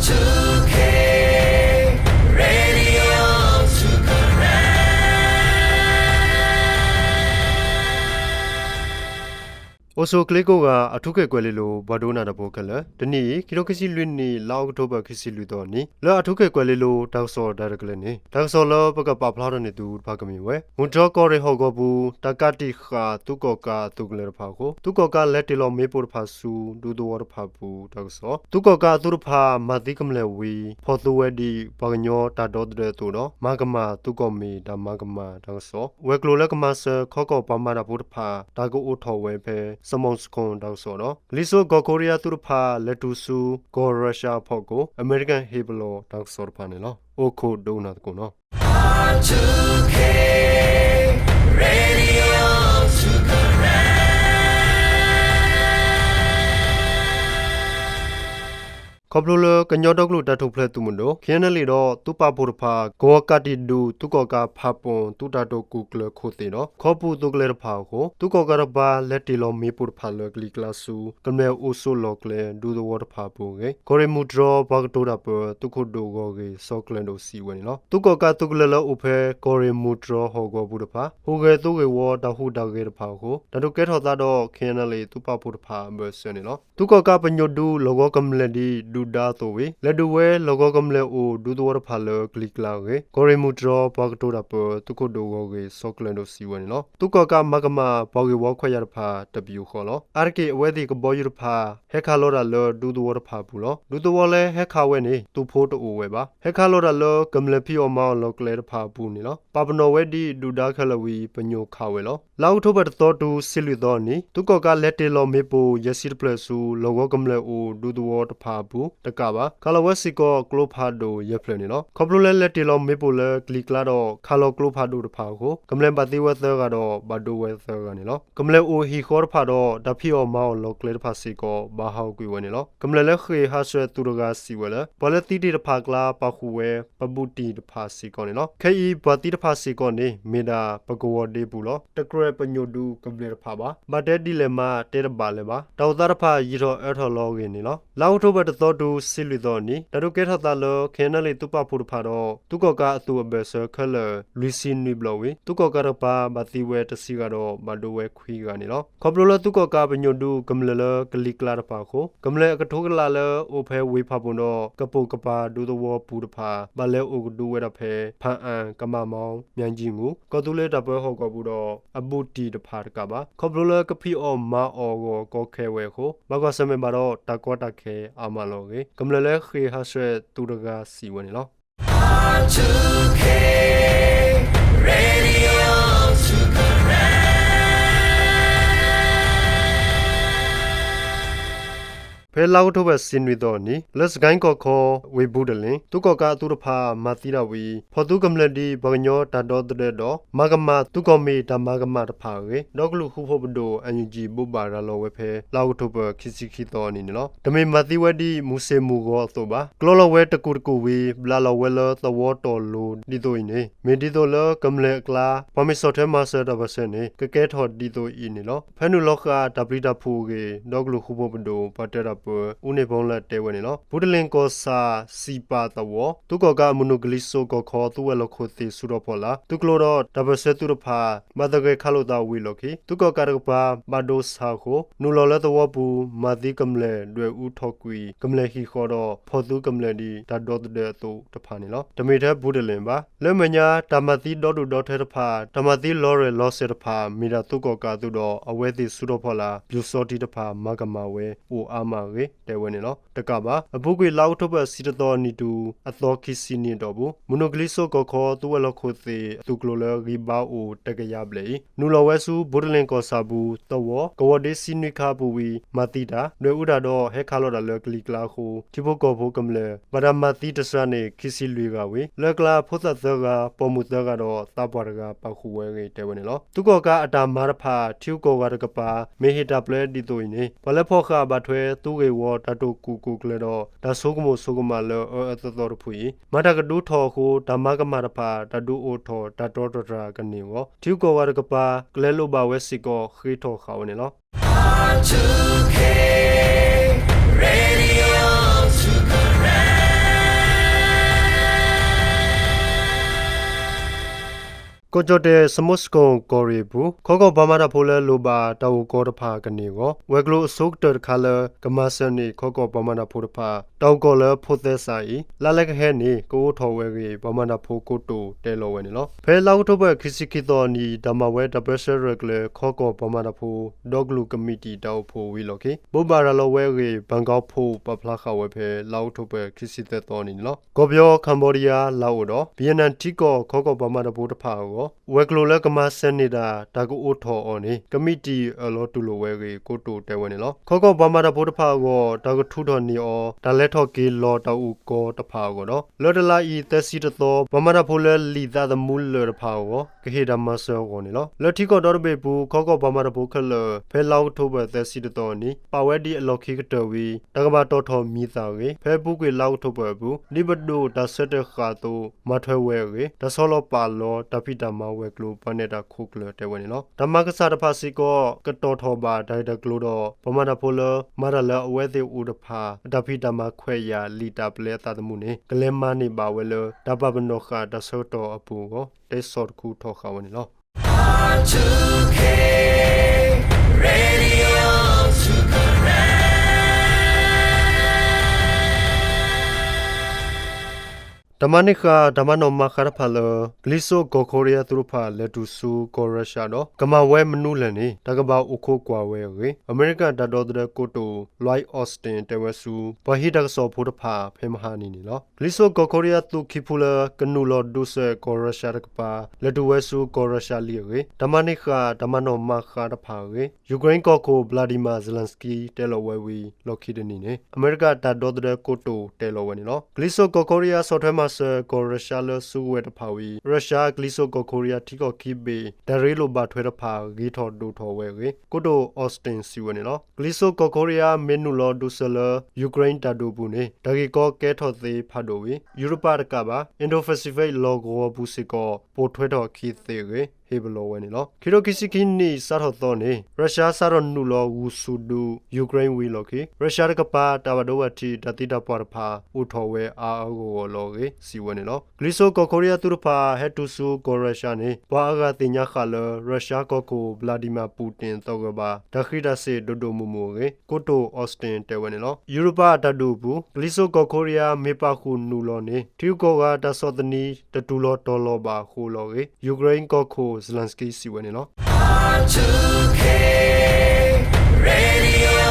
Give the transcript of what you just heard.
R2K Radio Sukaran โอโซคลิโกကအထုခဲကွယ်လေးလိုဘာဒိုနာတဘောကလတနီကီရိုကစီလွင်းနီလောက်တိုဘခစီလူတော်နီလောအထုခဲကွယ်လေးလိုတောက်စောဒါရကလေးနီတောက်စောလောပကပဖလာရနေသူဘာကမီဝဲငွန်တော့ကော်ရဟောကဘူးတကတိခါတုကောကာတုကလေဖာကိုတုကောကာလက်တီလောမေပိုဖာဆူဒူဒိုဝရဖာဘူးတောက်စောတုကောကာသူရဖာမတိကမလေဝီဖော်သူဝဲဒီပကညောတာတော်တဲ့တူတော့မကမတုကောမီဒါမကမတောက်စောဝဲကလိုလက်ကမဆခောကောပမာနာဘူးဖာဒါကိုအိုထော်ဝဲဖဲစမုံစကွန်တောက်စောတော့လီဆိုဂိုကိုရီးယားသူရဖာလက်တူဆူဂိုရုရှားဖောက်ကိုအမေရိကန်ဟေဘလောတောက်စောဖာနေလောအိုခိုဒိုနာကိုနော် R2K Radio Sukaranขอบลกันยอดกลุตาทุเพลตุมุนโดเขียนเลยดอตุปาบุรพาโกกาติดูตุกอกาพาปอนตุตาโตกุกเลโคติเนาะขอปูตุกเลรพาโคตุกอกาบาเลติโลมีปุรพาเลกลิกลาสูกำเนโอโซโลกเลดูดวอรพาปูเกโกเรมูดรอบากโตดาเปตุโคโดโกเกซอกเลนโดซีเวเนาะตุกอกาตุกเลลอุเพโกเรมูดรอโฮโกบุรพาโฮเกตุเกวอดาหูดาเกรพาโคดาตุเกทอตาดอเขียนเลยตุปาบุรพาเบเซเนเนาะตุกอกาปญโดูโลโกกำเลดีดูดาโตเวเลดูเวโลโกกำเลโอดูตัวรพาเลกลิกลาเกโกเรมูดรอปากโตดาเปตุโคโดโกเกซอกเลนโดซีเวเนาะตุกอกามากมาปาเกวอควายรพาตบิวขอลออาร์เกอเวดิกบอยรพาเฮคาโลดาเลดูตัวรพาปูลอดูตัวเลเฮคาเวนี่ตุโพตโอเวบาเฮคาโลดาเลกำเลพิอมาลอกเลรพาปูนี่ลอปาปโนเวดีดูดาคาลวีปญโยคาเวลอลาวทบตอตูซิลิดอนี่ตุกอกาเลเตลอเมโปยสิรเพลซูโลโกกำเลโอดูตัวรพาปูตะกะบาคาลวสิโกกลูพาโดเยเพลนี่เนาะขอบลุเลติลอมเมปูเลกลิกลาดอคาโลกลูพาโดตพาโคกำเลปฏิเวเตอร์กาดอบาโดเวเตอร์กานี่เนาะกำเลโอฮีคอร์พาดอดาพิออมาโลกเลพาสิโกบาฮาวกุยเวนี่เนาะกำเลเลเคฮาเชตุรกาสิเวเลบอลติติตพากลาปาคูเวปบุติตพาสิโกนี่เนาะเคอีบาติตพาสิโกนี่เมดาปะกวเดปูลอตะเกรปญโยดูกำเลพาบาบาเดดิเลมาเตรบาเลบาตาวตาพายีรอเอทอลอกินี่เนาะลาวทบตอดูซิลิดอนี่ตะรุเกทตาลเคนเลยตุปาปุรพาดอตุกอกาอตูเบเซคเลลุซินนิบลอเวตุกอกาปาบาติเวตสิกาดอบาโดเวคุยกานี่เนาะขอบลตุกอกาปญโยดูกำเลลกลิกลาปาโคกำเลกะทุกลาเลโอเพเวพาปุนอกะปุกะปาดูตวปูรพาบาเลโอกดูเวตะเพพาอันกะมะมองမြန်ကြီးငူကောတူလေတပွဲဟောကဘူးတော့အဘူတီတဖာတကပါခေါပလိုလကဖီအောမာအောကိုကောခဲဝဲခိုဘကောစမေဘာတော့တကောတခဲအာမလောကေကမလလေခေဟာဆွဲတူတကစီဝနေလော R2K Radio Sukaranเพลาวทบสินวิดอนี่เลสกันก็ขอเวบูดลินตุกอกาตุรพามาติราวีพอตุกำลังดีบางยอตาดอดเดดอมากมาตุกอมีตามากมาตะพาเวดอกลุฮูพบโดอันยูจีบุบาราโลเวเพลาวทบคิสิคิตอนี่เนาะตะเมมาติวดีมูเซมูโกโตบากลอลเวตะกุรกูวีบลาลเวลตะวอตอลูดิโตอินีเมดิโตลกำเลกลาปามิสอเทมาเซตะบะเซนีกะเกทอดิโตอินีเนาะဖနုလောကတပရိတဖူကေဒอกลุฮูพบโดปะเตระอุเนบงละเตวนี่เนาะบุดลิงก็ซาซีปาตวอตุกอกามนุกลิโซก็ขอตุเวลโคติสุรพอลาตุกโลดดับเซตุรพามาตะเกคาโลตาวิโลคิตุกอการกปาบาโดซาโคนุลอละตวอปูมาติกำเลด้วยอุทอกุยกำเลฮีขอดอพอตุกำเลดีตาดอตเดตุตะพานี่เนาะตะเมเทบุดลิงบาเลมญาตามาติดอดุดอเทตพาตามาติลอเรลอเซตพามีดาตุกอกาตุดออเวติสุรพอลาบิวซอติตพามากมาเวโออามาเวเตวนี่เนาะตะกะบาอบุกุยลาวทบสิตตอนิตูอตอคิสินิดอบุมุนกลิโซกขอตุเวลโคติตุกโลเลริบาโอตะกะยาเบลนูลอเวซูบุดลิงก็ซาบูตวกวเดสินิคาบูวีมาติดาเนอุดาดอเฮคาโลดาเลกลิกลาโคทิโบกอโบกำเลบาดามาติตสราเนคิสิลุยกาเวเลกลาพุทธเตกาปอมุเตกาดอตาปวรกาปะคูเวเกเตวเนลอตุกอกาอตามารพาทิวกอกาตะกปาเมหิตาเปลดิโตอิเนปะเลพอคาบาทเวตุเกวตาโตกูกูกเลดอดาโซกโมโซกมาเลออตตอรพุยมาตะกดูทอโคตามากมาตพาตะดูโอทอตะตอตรากันนิวทิวกวารกปาเกลโลบาเวสิโกขีทอขาวนี่เนาะ R2K Radio Sukaran ကိုကြတဲ့စမုစကွန်ကိုရီဘူးခေါကောဘာမတာဖိုလဲလိုပါတောက်ကောတဖာကနေကိုဝဲကလိုအစုတ်တခါလကမဆန်နီခေါကောဘာမတာဖိုတဖာတောက်ကောလဲဖိုသက်ဆိုင်လာလက်ကဟဲနီကိုထော်ဝဲကြီးဘာမတာဖိုကိုတိုတဲလောဝဲနီလောဖဲလောက်ထုတ်ဘခစီကီတော်နီဓမ္မဝဲတပက်ဆရကလေခေါကောဘာမတာဖိုဒေါဂလူကမတီတောက်ဖိုဝီလောကေဘဘာရလောဝဲကြီးဘန်ကောက်ဖိုပဖလာခဝဲဖဲလောက်ထုတ်ဘခစီတဲ့တော်နီလောကိုပြောကမ်ဘောဒီးယားလောက်တော့ဗီယက်နမ်တီကောခေါကောဘာမတာဖိုတဖာကိုဝဲကလိုလဲကမဆန်နေတာဒါကိုအိုထော်အော်နေကမတီအလောတူလိုဝဲကြီးကိုတိုတဲဝဲနေလောခေါကောဘာမတာဖိုတဖာကိုဒါကိုထူတော်နီအောဒါလက်ထော်ကေလောတောက်ဦးကောတဖာကိုတော့လော်ဒလာဤသက်စီတသောဘာမတာဖိုလဲလီသားသမူးလောတဖာကိုကဟေဒမဆောကိုနေလောလော်တီကောတော်ဘေဘူးခေါကောဘာမတာဖိုခလဖဲလောက်ထိုးဘသက်စီတသောနီပါဝဲဒီအလော်ခိကတော်ဝီတကဘာတော်ထော်မီသားကြီးဖဲဘူးကွေလောက်ထိုးဘဘူးနိဘဒိုဒါဆက်တခါတိုမထွဲဝဲကြီးဒါဆောလောပါလောတပိတမဝဲကလိုပနေတာခုကလတဲဝဲနေလောဓမ္မကစားတဖာစီကောကတော်ထော်ပါဒိုင်တကလိုတော့ဘာမတာဖိုလမာရလာအဝဲသေးဦးတဖာတပိတမခွဲရလီတာပလဲတာတမှုနေကလဲမနေပါဝဲလတပပနောခဒါဆောတော်အပူကိုတဲဆော့ခုထော်ခဝဲနေလော R2K Radio to Correct. ဓမ္မနိခာဓမ္မနောမခရဖလဂလီဆိုဂိုခိုရီယာသူရဖလက်တူဆူကိုရရှာတော့ကမဝဲမနုလန်နေတကဘာဥခိုကွာဝဲရေအမေရိကန်တတော်တဲ့ကိုတိုလွိုင်အော့စတင်တဲဝဲဆူဘဟီဒကဆောဖိုတဖဖေမဟာနီနီလောဂလီဆိုဂိုခိုရီယာသူခိဖူလာကနူလောဒုဆဲကိုရရှာတကပါလက်တူဝဲဆူကိုရရှာလီရေဓမ္မနိခာဓမ္မနောမခရဖရေယူကရိန်းကောကိုဗလာဒီမာဇလန်စကီတဲလောဝဲဝီလော်ခီဒနီနေအမေရိကန်တတော်တဲ့ကိုတိုတဲလောဝဲနီလောဂလီဆိုဂိုခိုရီယာဆော့ထွဲမကိုရရှာလဆူဝဲတဖာဝီရုရှားဂလီဆိုကိုကိုရီးယားတီကိုခိဘေဒရဲလိုဘာထွဲတဖာဂီထော်ဒူထော်ဝဲရေကိုတိုအော့စတင်စီဝဲနေလောဂလီဆိုကိုကိုရီးယားမင်းနူလောဒူဆလယူကရိန်းတဒူဘူးနေဒဂီကောကဲထော်သေးဖတ်တို့ဝီယူရိုပါတကပါအင်ဒိုပစိဖိတ်လောဂိုဘူးစီကိုပိုထွဲတော်ခိသေးရေဟေဘလောဝဲနေလောခီရိုကီစီကင်းနီစာထော်တော်နေရုရှားစာရောနူလောဝူဆူဒူယူကရိန်းဝီလောခိရုရှားတကပါတာဝဒဝတီတတိတပေါ်ဖာဥထော်ဝဲအာအောကိုလောရေစီဝဲနေလောဂလီဆိုကိုကိုရီးယားသူရဖာဟက်တူဆူကိုရုရှားနေဘွာအကတင်ညာခါလရုရှားကိုဗလာဒီမာပူတင်တော့ကပါဒခိဒဆေဒိုဒိုမူမူရေကိုတိုအော့စတင်တဲဝဲနေလောယူရိုပါတဒူဘူးဂလီဆိုကိုကိုရီးယားမေပါခုနူလောနေတီကိုကတဆော့တနီတတူလောတော်လောပါခိုလောရေယူကရိန်းကိုဇလန်စကီစီဝဲနေလော R2K Radio